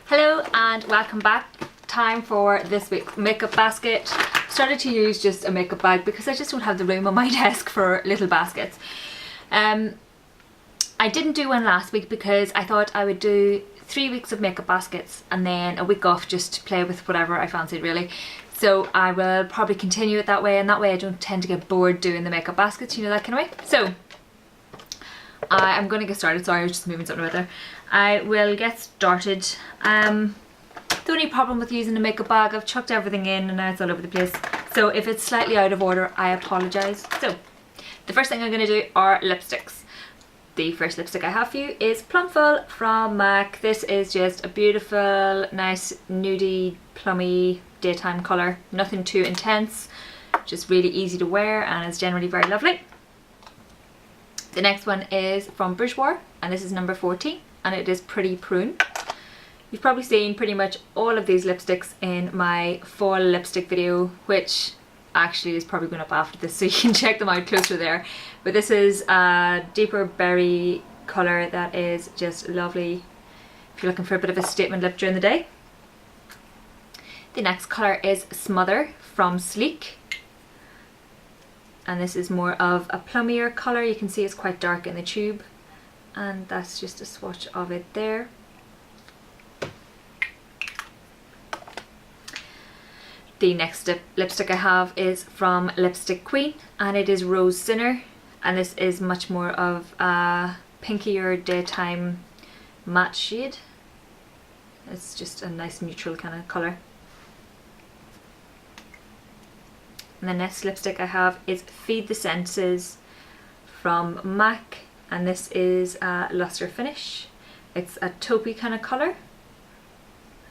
Hello and welcome back. Time for this week's makeup basket. Started to use just a makeup bag because I just don't have the room on my desk for little baskets. I didn't do one last week because I thought I would do 3 weeks of makeup baskets and then a week off just to play with whatever I fancied really. So I will probably continue it that way, and that way I don't tend to get bored doing the makeup baskets, you know, that kind of way. So I'm going to get started. Sorry, I was just moving something about there. I will get started. The only problem with using a makeup bag, I've chucked everything in and now it's all over the place. So if it's slightly out of order, I apologise. So the first thing I'm going to do are lipsticks. The first lipstick I have for you is Plumful from MAC. This is just a beautiful, nice, nudie, plummy daytime colour. Nothing too intense, just really easy to wear and is generally very lovely. The next one is from Bourjois and this is number 14 and it is Pretty Prune. You've probably seen pretty much all of these lipsticks in my fall lipstick video, which actually is probably going up after this, so you can check them out closer there. But this is a deeper berry colour that is just lovely if you're looking for a bit of a statement lip during the day. The next colour is Smother from Sleek. And this is more of a plummier colour. You can see it's quite dark in the tube. And that's just a swatch of it there. The next lipstick I have is from Lipstick Queen and it is Rose Sinner, and this is much more of a pinkier daytime matte shade. It's just a nice neutral kind of colour. And the next lipstick I have is Feed the Senses from MAC and this is a Luster Finish. It's a taupey kind of colour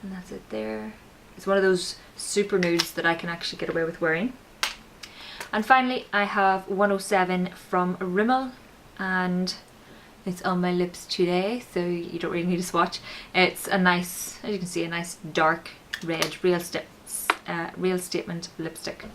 and that's it there. It's one of those super nudes that I can actually get away with wearing. And finally I have 107 from Rimmel and it's on my lips today, so you don't really need a swatch. It's a nice, as you can see, a nice dark red real statement lipstick.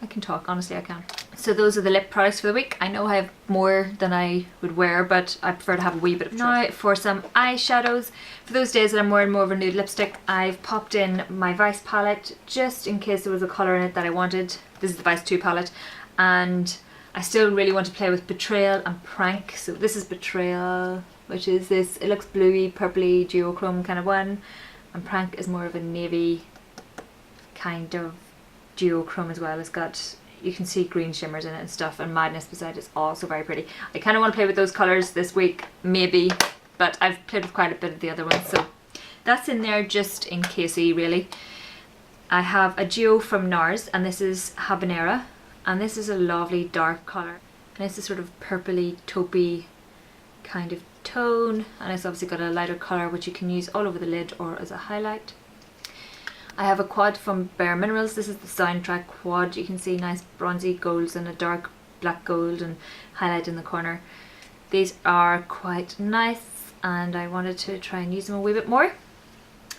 I can talk, honestly I can. So those are the lip products for the week. I know I have more than I would wear, but I prefer to have a wee bit of choice. Now for some eyeshadows. For those days that I'm wearing more of a nude lipstick, I've popped in my Vice palette just in case there was a colour in it that I wanted. This is the Vice 2 palette and I still really want to play with Betrayal and Prank. So this is Betrayal, which is this, it looks bluey, purpley, duochrome kind of one, and Prank is more of a navy kind of duochrome as well. It's got, you can see green shimmers in it and stuff, and Madness beside it's also very pretty. I kind of want to play with those colours this week, maybe, but I've played with quite a bit of the other ones, so that's in there just in casey really. I have a duo from NARS and this is Habanera and this is a lovely dark colour and it's a sort of purpley taupey kind of tone, and it's obviously got a lighter colour which you can use all over the lid or as a highlight. I have a quad from Bare Minerals. This is the Soundtrack quad. You can see nice bronzy golds and a dark black gold and highlight in the corner. These are quite nice and I wanted to try and use them a wee bit more.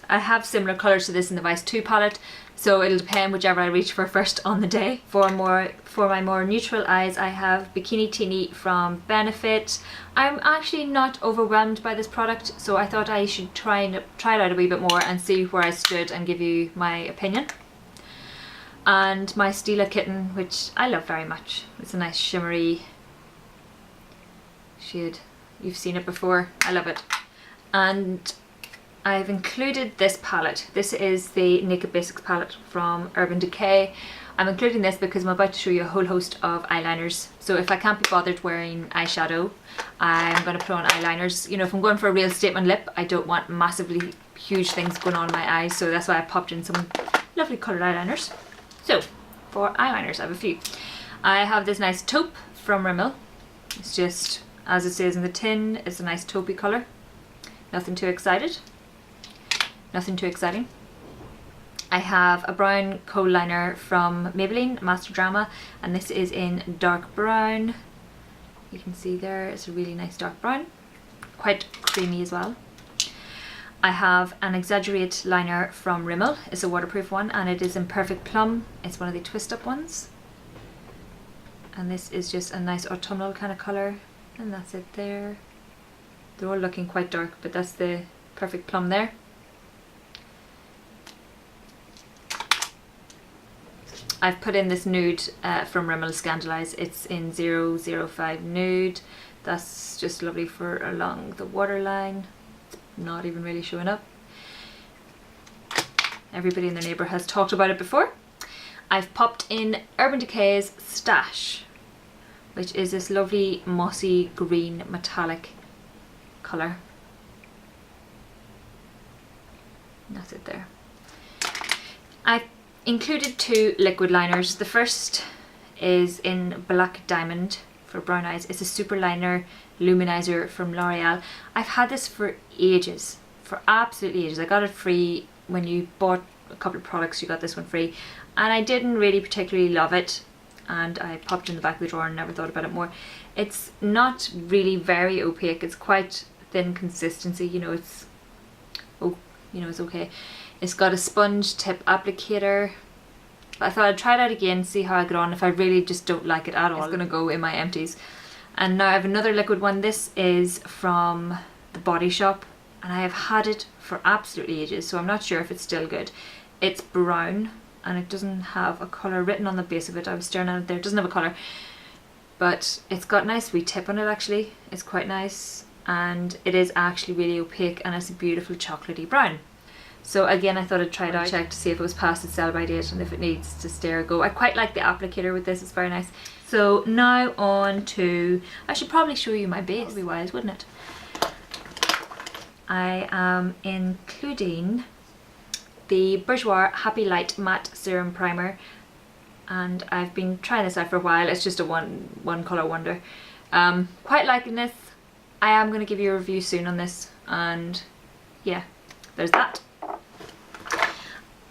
I have similar colours to this in the Vice 2 palette, so it'll depend whichever I reach for first on the day. For my more neutral eyes I have Bikini Teeny from Benefit. I'm actually not overwhelmed by this product, so I thought I should try it out a wee bit more and see where I stood and give you my opinion. And my Stila Kitten, which I love very much. It's a nice shimmery shade. You've seen it before. I love it. And I've included this palette. This is the Naked Basics palette from Urban Decay. I'm including this because I'm about to show you a whole host of eyeliners. So if I can't be bothered wearing eyeshadow, I'm going to put on eyeliners. You know, if I'm going for a real statement lip, I don't want massively huge things going on in my eyes, so that's why I popped in some lovely coloured eyeliners. So for eyeliners I have a few. I have this nice taupe from Rimmel. It's just, as it says in the tin, it's a nice taupey colour. Nothing too excited. Nothing too exciting. I have a brown kohl liner from Maybelline, Master Drama, and this is in dark brown. You can see there, it's a really nice dark brown. Quite creamy as well. I have an Exaggerate liner from Rimmel. It's a waterproof one and it is in Perfect Plum. It's one of the twist up ones. And this is just a nice autumnal kind of colour, and that's it there. They're all looking quite dark, but that's the Perfect Plum there. I've put in this nude from Rimmel Scandalise. It's in 005 nude. That's just lovely for along the waterline. It's not even really showing up. Everybody and their neighbour has talked about it before. I've popped in Urban Decay's Stash, which is this lovely mossy green metallic colour. That's it there. I've included 2 liquid liners. The first is in Black Diamond for brown eyes. It's a super liner luminizer from L'Oreal. I've had this for ages, for absolutely ages. I got it free when you bought a couple of products, you got this one free, and I didn't really particularly love it, and I popped it in the back of the drawer and never thought about it more. It's not really very opaque. It's quite thin consistency, you know, it's it's okay. It's got a sponge tip applicator. I thought I'd try it out again, see how I get on. If I really just don't like it at all, it's gonna go in my empties. And now I have another liquid one. This is from The Body Shop, and I have had it for absolutely ages, so I'm not sure if it's still good. It's brown and it doesn't have a colour written on the base of it. I was staring at it there. It doesn't have a colour, but it's got a nice wee tip on it actually. It's quite nice, and it is actually really opaque, and it's a beautiful chocolatey brown. So again, I thought I'd try it out, check to see if it was past its sell-by date and if it needs to stay or go. I quite like the applicator with this, it's very nice. So now on to, I should probably show you my base. That would be wild, wouldn't it? I am including the Bourjois Happy Light Matte Serum Primer, and I've been trying this out for a while. It's just a one colour wonder. Quite liking this. I am going to give you a review soon on this, and yeah, there's that.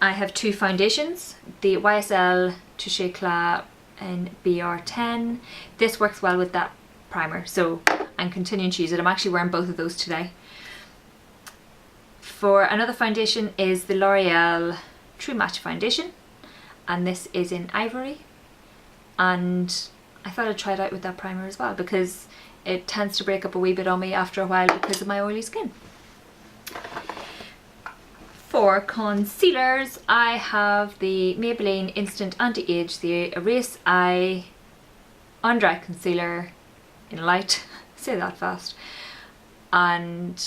I have 2 foundations, the YSL Touche Éclat in BR10. This works well with that primer, so I'm continuing to use it. I'm actually wearing both of those today. For another foundation is the L'Oreal True Match Foundation, and this is in Ivory, and I thought I'd try it out with that primer as well because it tends to break up a wee bit on me after a while because of my oily skin. For concealers, I have the Maybelline Instant Anti-Age, the Erase Eye Under Eye Concealer in light. Say that fast. And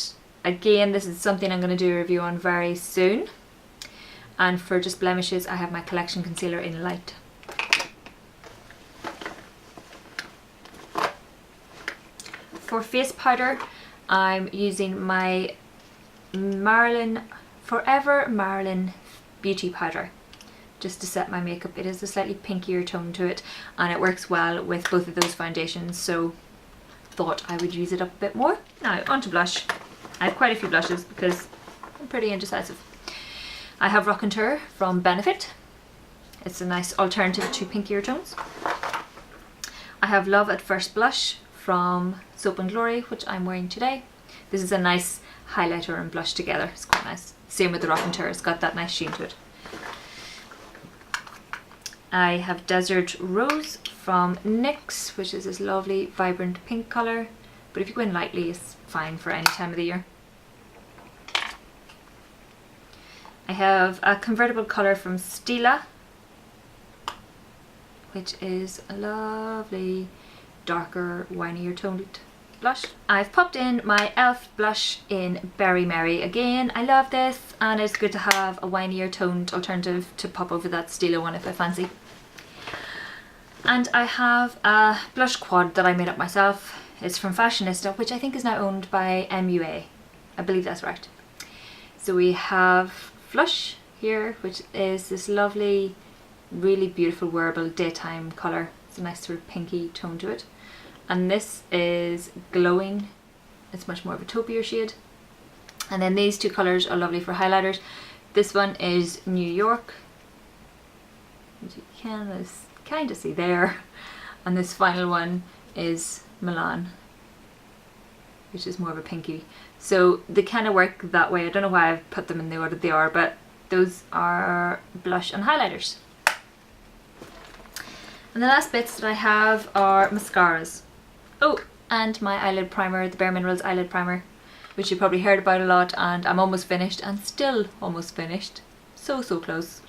again, this is something I'm going to do a review on very soon. And for just blemishes, I have my Collection Concealer in light. For face powder, I'm using my Forever Marilyn Beauty Powder just to set my makeup. It is a slightly pinkier tone to it, and it works well with both of those foundations, so thought I would use it up a bit more. Now onto blush. I have quite a few blushes because I'm pretty indecisive. I have Raconteur from Benefit. It's a nice alternative to pinkier tones. I have Love at First Blush from Soap & Glory, which I'm wearing today. This is a nice highlighter and blush together. It's quite nice. Same with the Raconteur, it's got that nice sheen to it. I have Desert Rose from NYX, which is this lovely vibrant pink colour, but if you go in lightly it's fine for any time of the year. I have a convertible colour from Stila, which is a lovely darker winier toned blush. I've popped in my e.l.f. blush in Berry Merry again. I love this, and it's good to have a winier toned alternative to pop over that Stila one if I fancy. And I have a blush quad that I made up myself. It's from Fashionista, which I think is now owned by MUA. I believe that's right. So we have Flush here, which is this lovely, really beautiful wearable daytime colour. It's a nice sort of pinky tone to it. And this is Glowing. It's much more of a taupier shade. And then these 2 colours are lovely for highlighters. This one is New York, which you can kind of see there. And this final one is Milan, which is more of a pinky. So they kind of work that way. I don't know why I've put them in the order they are, but those are blush and highlighters. And the last bits that I have are mascaras. Oh, and my eyelid primer, the Bare Minerals eyelid primer, which you probably heard about a lot, and I'm almost finished, and still almost finished. So close.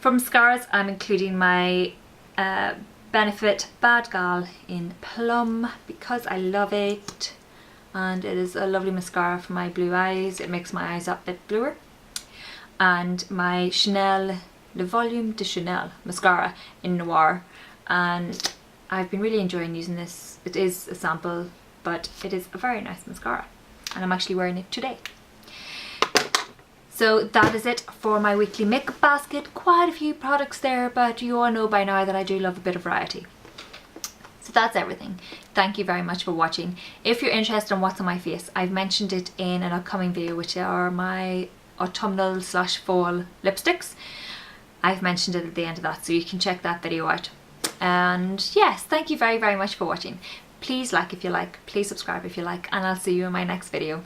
For mascaras, I'm including my Benefit Bad Gal in Plum because I love it, and it is a lovely mascara for my blue eyes. It makes my eyes a bit bluer. And my Chanel Le Volume de Chanel mascara in Noir, and I've been really enjoying using this. It is a sample, but it is a very nice mascara, and I'm actually wearing it today. So that is it for my weekly makeup basket. Quite a few products there, but you all know by now that I do love a bit of variety. So that's everything. Thank you very much for watching. If you're interested in what's on my face, I've mentioned it in an upcoming video, which are my autumnal/fall lipsticks. I've mentioned it at the end of that, so you can check that video out. And yes, thank you very much for watching. Please like if you like, please subscribe if you like, and I'll see you in my next video.